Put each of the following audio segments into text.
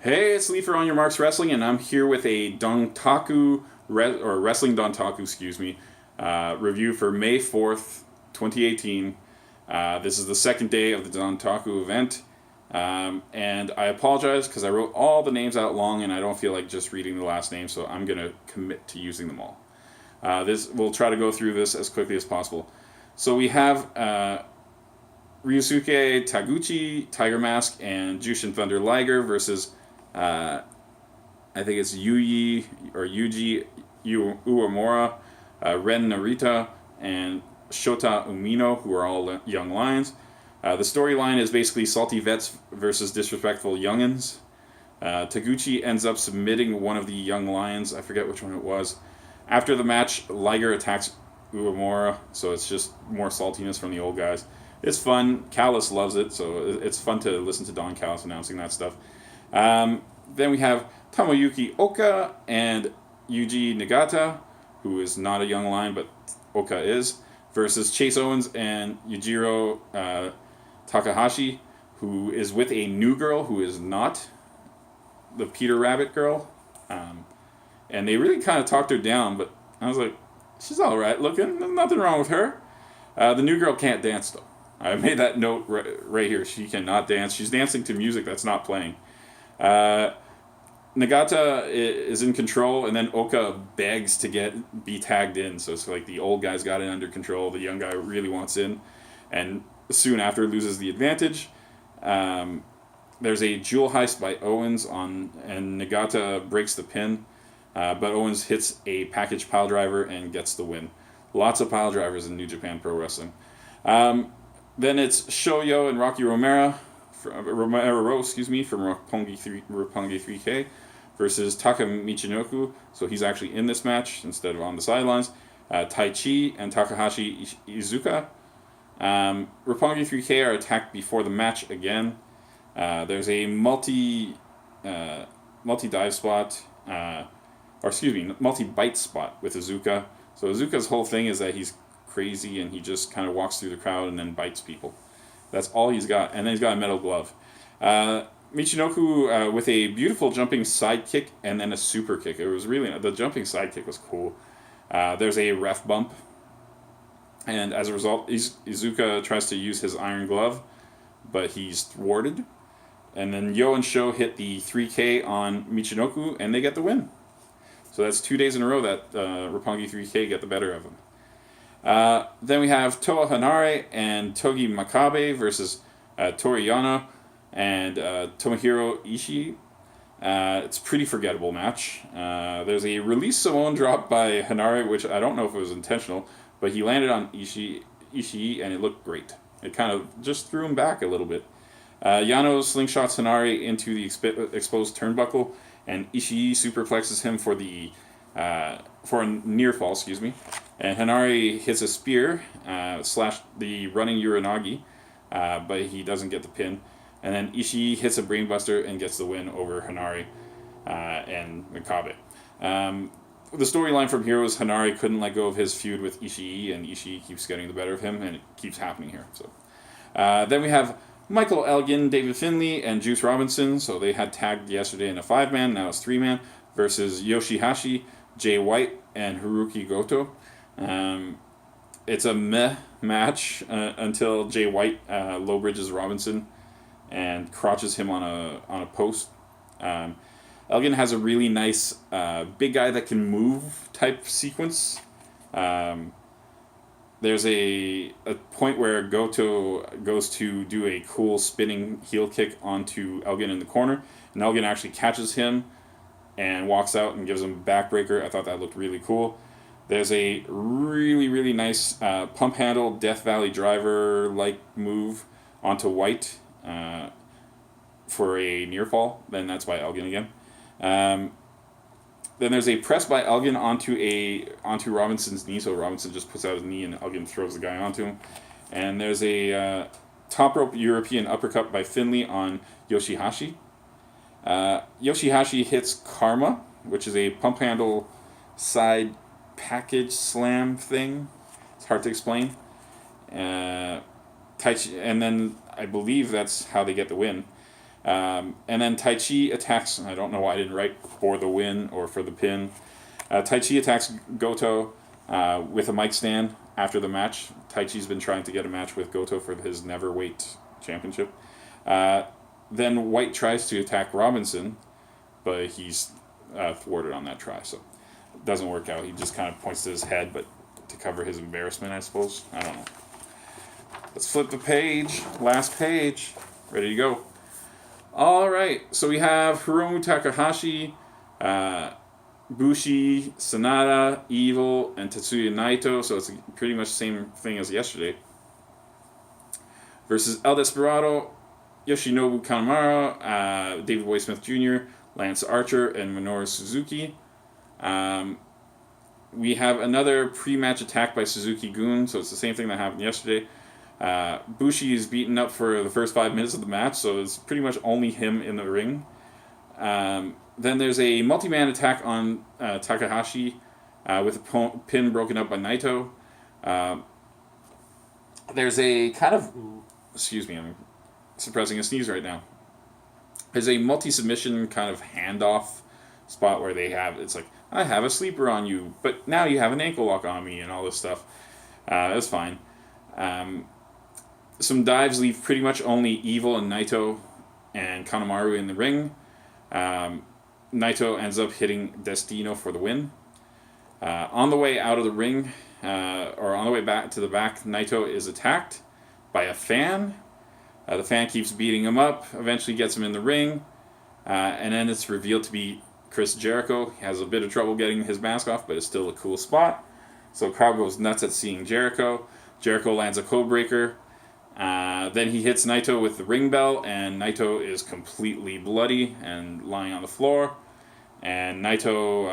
Hey, it's Lee for On Your Marks Wrestling, and I'm here with a or Wrestling Dontaku, excuse me, review for May 4th, 2018. This is the second day of the Dontaku event, and I apologize because I wrote all the names out long and I don't feel like just reading the last name, so I'm going to commit to using them all. We'll try to go through this as quickly as possible. So we have Ryusuke Taguchi, Tiger Mask, and Jushin Thunder Liger versus I think it's Yuji Uemura, Ren Narita, and Shota Umino, who are all young lions. The storyline is basically salty vets versus disrespectful youngins. Taguchi ends up submitting one of the young lions. I forget which one it was. After the match, Liger attacks Uemura, so it's just more saltiness from the old guys. It's fun. Callis loves it, so it's fun to listen to Don Callis announcing that stuff. Then we have Tomoyuki Oka and Yuji Nagata, who is not a young lion, but Oka is, versus Chase Owens and Yujiro Takahashi, who is with a new girl who is not the Peter Rabbit girl. And they really kind of talked her down, but I was like, she's all right looking. There's nothing wrong with her. The new girl can't dance, though. I made that note right here. She cannot dance. She's dancing to music that's not playing. Nagata is in control, and then Oka begs to be tagged in. So it's like the old guy's got it under control. The young guy really wants in, and soon after loses the advantage. There's a jewel heist by Owens and Nagata breaks the pin, but Owens hits a package pile driver and gets the win. Lots of pile drivers in New Japan Pro Wrestling. Then it's Shoyo and Rocky Romero from Roppongi 3K versus Taka Michinoku. So he's actually in this match instead of on the sidelines. Tai Chi and Takahashi Iizuka. Roppongi 3K are attacked before the match again. There's a multi dive spot, multi bite spot with Iizuka. So Iizuka's whole thing is that he's crazy and he just kind of walks through the crowd and then bites people. That's all he's got, and then he's got a metal glove. Michinoku with a beautiful jumping side kick and then a super kick. It was the jumping side kick was cool. There's a ref bump, and as a result, Iizuka tries to use his iron glove, but he's thwarted. And then Yo and Sho hit the 3K on Michinoku, and they get the win. So that's 2 days in a row that Roppongi 3K get the better of him. Then we have Toa Hanare and Togi Makabe versus Toriyano and Tomohiro Ishii. It's a pretty forgettable match. There's a release Samoan drop by Hanare, which I don't know if it was intentional, but he landed on Ishii and it looked great. It kind of just threw him back a little bit. Yano slingshots Hanare into the exposed turnbuckle, and Ishii superplexes him for a near fall, excuse me. And Hanare hits a spear, slash the running Uranagi, but he doesn't get the pin. And then Ishii hits a brainbuster and gets the win over Hanare and Makabe. The storyline from here was Hanare couldn't let go of his feud with Ishii, and Ishii keeps getting the better of him, and it keeps happening here. So then we have Michael Elgin, David Finlay, and Juice Robinson. So they had tagged yesterday in a 5-man, now it's 3-man, versus Yoshihashi, Jay White, and Haruki Goto. It's a meh match until Jay White low bridges Robinson and crotches him on a post. Elgin has a really nice big guy that can move type sequence. There's a point where Goto goes to do a cool spinning heel kick onto Elgin in the corner, and Elgin actually catches him and walks out and gives him a backbreaker. I thought that looked really cool. There's a really, really nice pump handle Death Valley driver-like move onto White for a near fall. Then that's by Elgin again. Then there's a press by Elgin onto Robinson's knee. So Robinson just puts out his knee and Elgin throws the guy onto him. And there's a top rope European uppercut by Finlay on Yoshihashi. Yoshihashi hits Karma, which is a pump handle side package slam thing. It's hard to explain. And then I believe that's how they get the win. And then Taichi attacks, I don't know why I didn't write for the win or for the pin. Taichi attacks Goto with a mic stand after the match. Taichi's been trying to get a match with Goto for his Neverweight Championship. Then White tries to attack Robinson, but he's thwarted on that try, so it doesn't work out. He just kind of points to his head, but to cover his embarrassment, I suppose. I don't know. Let's flip the page. Last page. Ready to go. All right. So we have Hiromu Takahashi, Bushi, Sanada, Evil, and Tetsuya Naito. So it's pretty much the same thing as yesterday. Versus El Desperado, Yoshinobu Kanemaru, David Boy Smith Jr., Lance Archer, and Minoru Suzuki. We have another pre-match attack by Suzuki-gun, so it's the same thing that happened yesterday. Bushi is beaten up for the first 5 minutes of the match, so it's pretty much only him in the ring. Then there's a multi-man attack on Takahashi with a pin broken up by Naito. There's a kind of... Excuse me, I'm suppressing a sneeze right now. There's a multi-submission kind of handoff spot where they have... It's like, I have a sleeper on you, but now you have an ankle lock on me and all this stuff. That's fine. Some dives leave pretty much only Evil and Naito and Kanemaru in the ring. Naito ends up hitting Destino for the win. On the way out of the ring, or on the way back to the back, Naito is attacked by a fan. The fan keeps beating him up, eventually gets him in the ring, and then it's revealed to be Chris Jericho. He has a bit of trouble getting his mask off, but it's still a cool spot. So the crowd goes nuts at seeing Jericho. Jericho lands a code breaker. Then he hits Naito with the ring bell, and Naito is completely bloody and lying on the floor. And Naito,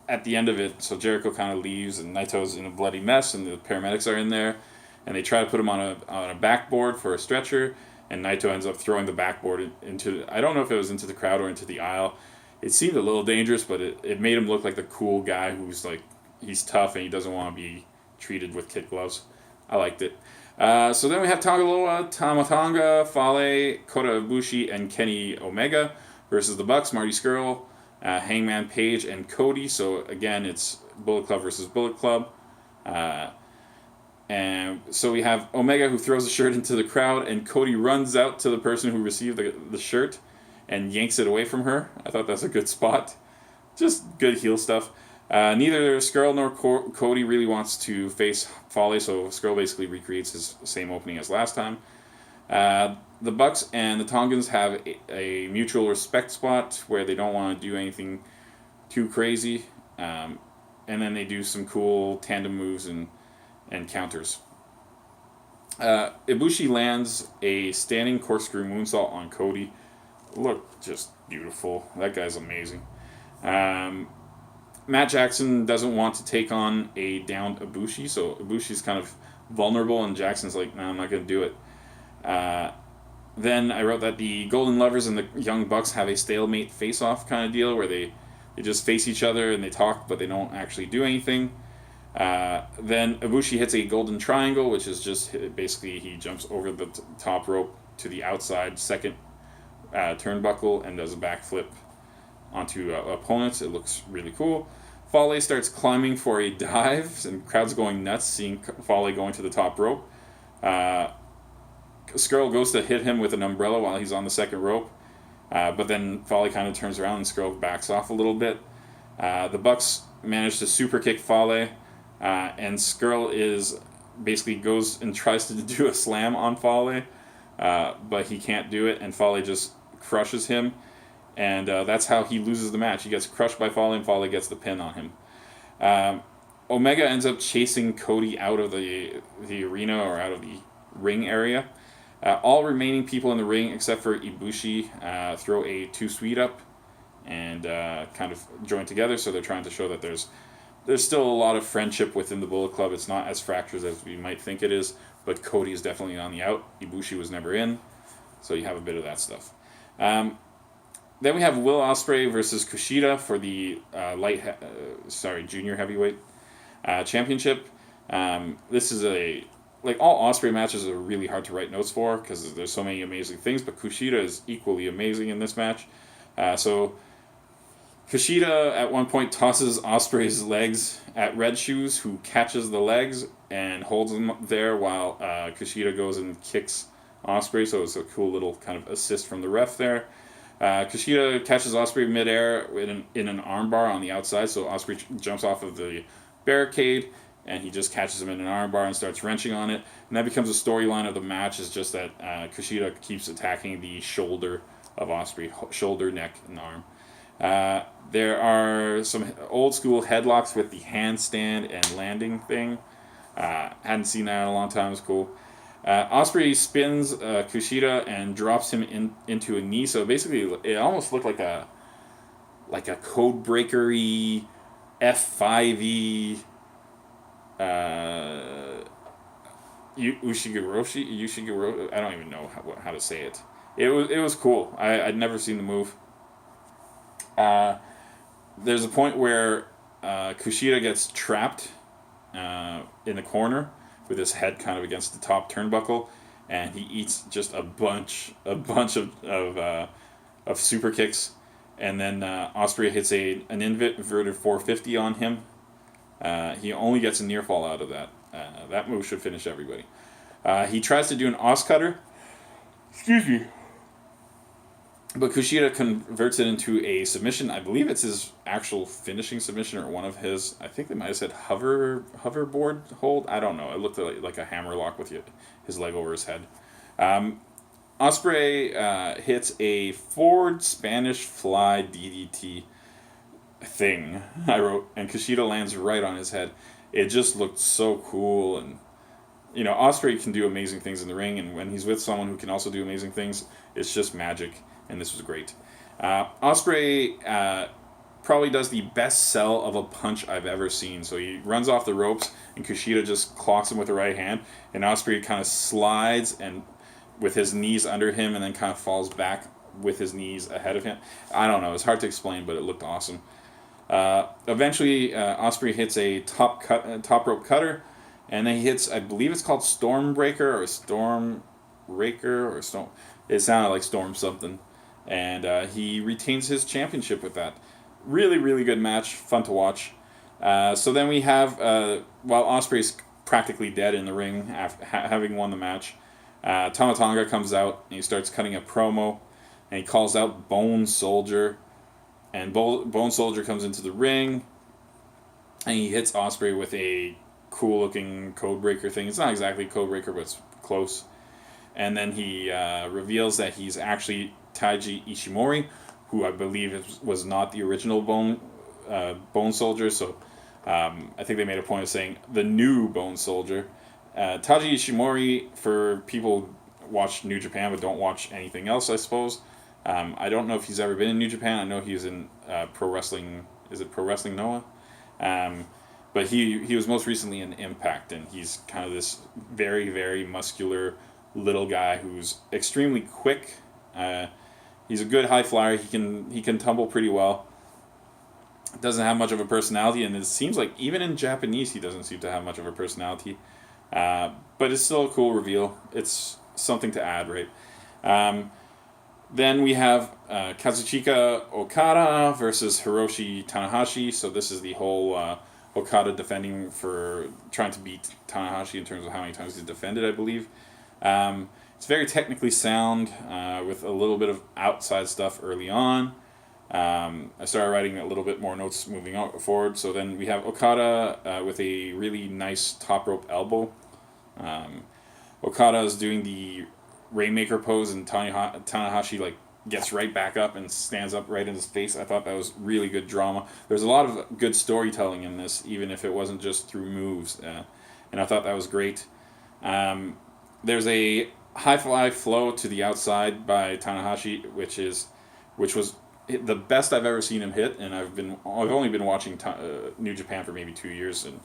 at the end of it, so Jericho kind of leaves, and Naito's in a bloody mess, and the paramedics are in there, and they try to put him on a backboard for a stretcher, and Naito ends up throwing the backboard into, I don't know if it was into the crowd or into the aisle. It seemed a little dangerous, but it made him look like the cool guy who's like, he's tough and he doesn't want to be treated with kid gloves. I liked it. So then we have Tagaloa, Tamatanga, Fale, Kota Ibushi, and Kenny Omega versus the Bucks, Marty Scurll, Hangman Page, and Cody. So again, it's Bullet Club versus Bullet Club. And so we have Omega who throws the shirt into the crowd, and Cody runs out to the person who received the shirt and yanks it away from her. I thought that's a good spot. Just good heel stuff. Neither Scurll nor Cody really wants to face Fale, so Scurll basically recreates his same opening as last time. The Bucks and the Tongans have a mutual respect spot where they don't want to do anything too crazy. And then they do some cool tandem moves and counters. Ibushi lands a standing corkscrew moonsault on Cody. Look, just beautiful. That guy's amazing. Matt Jackson doesn't want to take on a downed Ibushi, so Ibushi's kind of vulnerable, and Jackson's like, no, I'm not going to do it. Then I wrote that the Golden Lovers and the Young Bucks have a stalemate face-off kind of deal where they just face each other and they talk, but they don't actually do anything. Then Ibushi hits a Golden Triangle, which is just basically he jumps over the top rope to the outside second turnbuckle and does a backflip onto opponents. It looks really cool. Fale starts climbing for a dive, and crowd's going nuts seeing Fale going to the top rope. Scurll goes to hit him with an umbrella while he's on the second rope, but then Fale kind of turns around and Scurll backs off a little bit. The Bucks manage to super kick Fale, and Scurll is basically goes and tries to do a slam on Fale, but he can't do it, and Fale just crushes him. And that's how he loses the match. He gets crushed by Fale, and Fale gets the pin on him. Omega ends up chasing Cody out of the arena or out of the ring area. All remaining people in the ring, except for Ibushi, throw a 2 Sweet Up and kind of join together. So they're trying to show that there's still a lot of friendship within the Bullet Club. It's not as fractured as we might think it is, but Cody is definitely on the out. Ibushi was never in, so you have a bit of that stuff. Then we have Will Ospreay versus Kushida for the junior heavyweight championship. This is like all Osprey matches are really hard to write notes for because there's so many amazing things, but Kushida is equally amazing in this match. So Kushida at one point tosses Osprey's legs at Red Shoes, who catches the legs and holds them there while Kushida goes and kicks Osprey. So it's a cool little kind of assist from the ref there. Kushida catches Osprey midair in an armbar on the outside, so Osprey jumps off of the barricade and he just catches him in an armbar and starts wrenching on it. And that becomes a storyline of the match, is just that Kushida keeps attacking the shoulder of Osprey, shoulder, neck, and arm. There are some old school headlocks with the handstand and landing thing. Hadn't seen that in a long time. It's cool. Osprey spins Kushida and drops him into a knee. So basically, it almost looked like a code breakery F5e Ushiguro. I don't even know how to say it. It was cool. I'd never seen the move. There's a point where Kushida gets trapped in the corner with his head kind of against the top turnbuckle, and he eats just a bunch of super kicks, and then Osprey hits an inverted 450 on him. He only gets a near fall out of that. That move should finish everybody. He tries to do an Os cutter. Excuse me. But Kushida converts it into a submission. I believe it's his actual finishing submission, or one of his. I think they might have said hoverboard hold. I don't know. It looked like a hammerlock with his leg over his head. Osprey hits a forward Spanish fly DDT thing, I wrote, and Kushida lands right on his head. It just looked so cool, and Osprey can do amazing things in the ring, and when he's with someone who can also do amazing things, it's just magic. And this was great. Osprey probably does the best sell of a punch I've ever seen. So he runs off the ropes, and Kushida just clocks him with the right hand, and Osprey kind of slides and with his knees under him, and then kind of falls back with his knees ahead of him. I don't know. It's hard to explain, but it looked awesome. Eventually, Osprey hits a top rope cutter, and then he hits, I believe it's called Stormbreaker or Storm Raker or Storm. It sounded like Storm something. And he retains his championship with that. Really, really good match. Fun to watch. So then we have, while Osprey's practically dead in the ring, having won the match, Tama Tonga comes out and he starts cutting a promo. And he calls out Bone Soldier. And Bone Soldier comes into the ring. And he hits Osprey with a cool-looking Codebreaker thing. It's not exactly Codebreaker, but it's close. And then he reveals that he's actually Taiji Ishimori, who I believe was not the original Bone Soldier. So I think they made a point of saying the new Bone Soldier. Taiji Ishimori, for people who watch New Japan but don't watch anything else, I suppose. I don't know if he's ever been in New Japan. I know he was in Pro Wrestling. Is it Pro Wrestling Noah? But he was most recently in Impact, and he's kind of this very, very muscular little guy who's extremely quick. He's a good high flyer. He can tumble pretty well. Doesn't have much of a personality, and it seems like even in Japanese he doesn't seem to have much of a personality. But it's still a cool reveal. It's something to add, right? Then we have Kazuchika Okada versus Hiroshi Tanahashi. So this is the whole Okada defending for trying to beat Tanahashi in terms of how many times he's defended, I believe. It's very technically sound with a little bit of outside stuff early on. I started writing a little bit more notes moving forward. So then we have Okada with a really nice top rope elbow. Okada is doing the Rainmaker pose, and Tanahashi gets right back up and stands up right in his face. I thought that was really good drama. There's a lot of good storytelling in this, even if it wasn't just through moves. And I thought that was great. There's a high fly flow to the outside by Tanahashi, which was the best I've ever seen him hit, and I've only been watching New Japan for maybe 2 years, and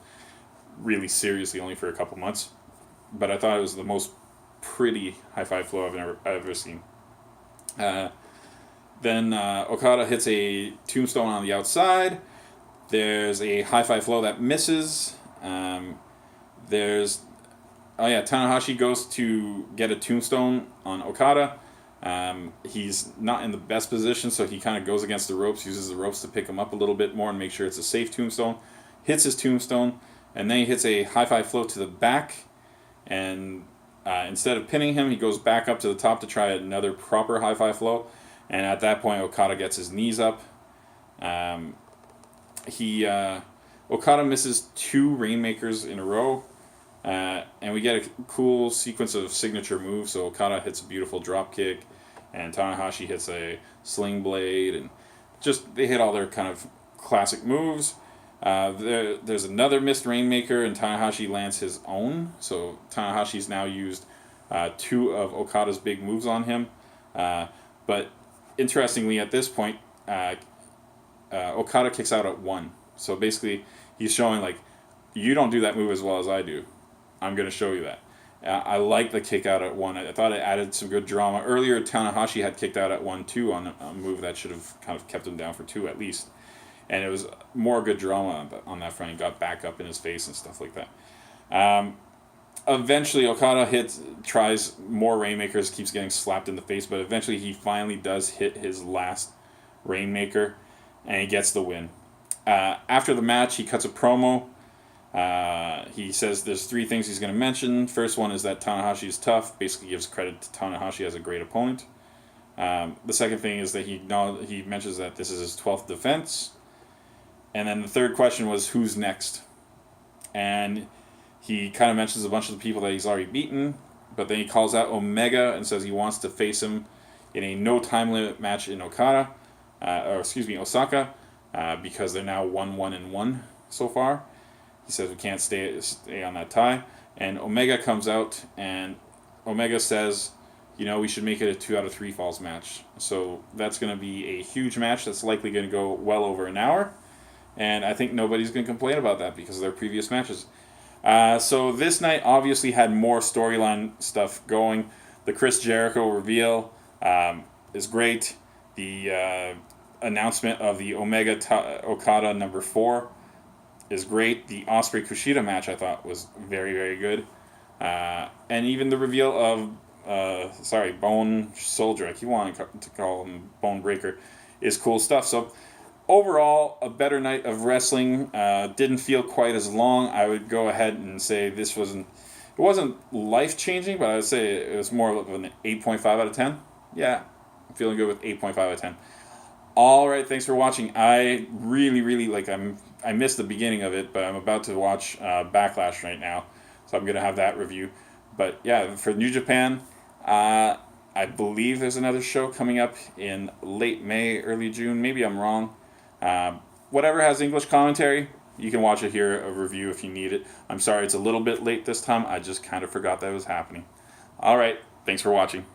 really seriously only for a couple months. But I thought it was the most pretty high five flow I've ever seen. Then Okada hits a tombstone on the outside. There's a high five flow that misses. There's Oh yeah, Tanahashi goes to get a tombstone on Okada. He's not in the best position, so he kind of goes against the ropes, uses the ropes to pick him up a little bit more and make sure it's a safe tombstone. Hits his tombstone, and then he hits a high five float to the back. And instead of pinning him, he goes back up to the top to try another proper high five flow. And at that point, Okada gets his knees up. Um, he Okada misses 2 Rainmakers in a row. And we get a cool sequence of signature moves. So Okada hits a beautiful drop kick, and Tanahashi hits a sling blade, and just they hit all their kind of classic moves. There's another missed Rainmaker, and Tanahashi lands his own. So Tanahashi's now used 2 of Okada's big moves on him. But interestingly, at this point, Okada kicks out at 1. So basically, he's showing like, you don't do that move as well as I do. I'm going to show you that. I like the kick out at 1. I thought it added some good drama. Earlier, Tanahashi had kicked out at 1 too on a move that should have kind of kept him down for 2 at least. And it was more good drama on that front. He got back up in his face and stuff like that. Eventually, Okada tries more Rainmakers, keeps getting slapped in the face, but eventually he finally does hit his last Rainmaker, and he gets the win. After the match, he cuts a promo. He says there's 3 things he's going to mention. First one is that Tanahashi is tough. Basically gives credit to Tanahashi as a great opponent. The second thing is that he mentions that this is his 12th defense. And then the third question was, who's next? And he kind of mentions a bunch of the people that he's already beaten. But then he calls out Omega and says he wants to face him in a no time limit match in Osaka. Because they're now 1-1-1 so far. He says we can't stay on that tie. And Omega comes out, and Omega says, we should make it a 2 out of 3 falls match. So that's going to be a huge match that's likely going to go well over an hour. And I think nobody's going to complain about that because of their previous matches. So this night obviously had more storyline stuff going. The Chris Jericho reveal is great. The announcement of the Okada number 4 is great. The Ospreay Kushida match I thought was very, very good. And even the reveal of Bone Soldier, I keep wanting to call him Bone Breaker, is cool stuff. So overall, a better night of wrestling. Didn't feel quite as long. I would go ahead and say it wasn't life-changing, but I would say it was more of an 8.5 out of 10. Yeah, I'm feeling good with 8.5 out of 10. All right, thanks for watching. I really I missed the beginning of it, but I'm about to watch Backlash right now, so I'm gonna have that review. But yeah, for New Japan, I believe there's another show coming up in late May, early June. Maybe I'm wrong. Whatever has English commentary, you can watch it here, a review if you need it. I'm sorry it's a little bit late this time. I just kind of forgot that was happening. All right, thanks for watching.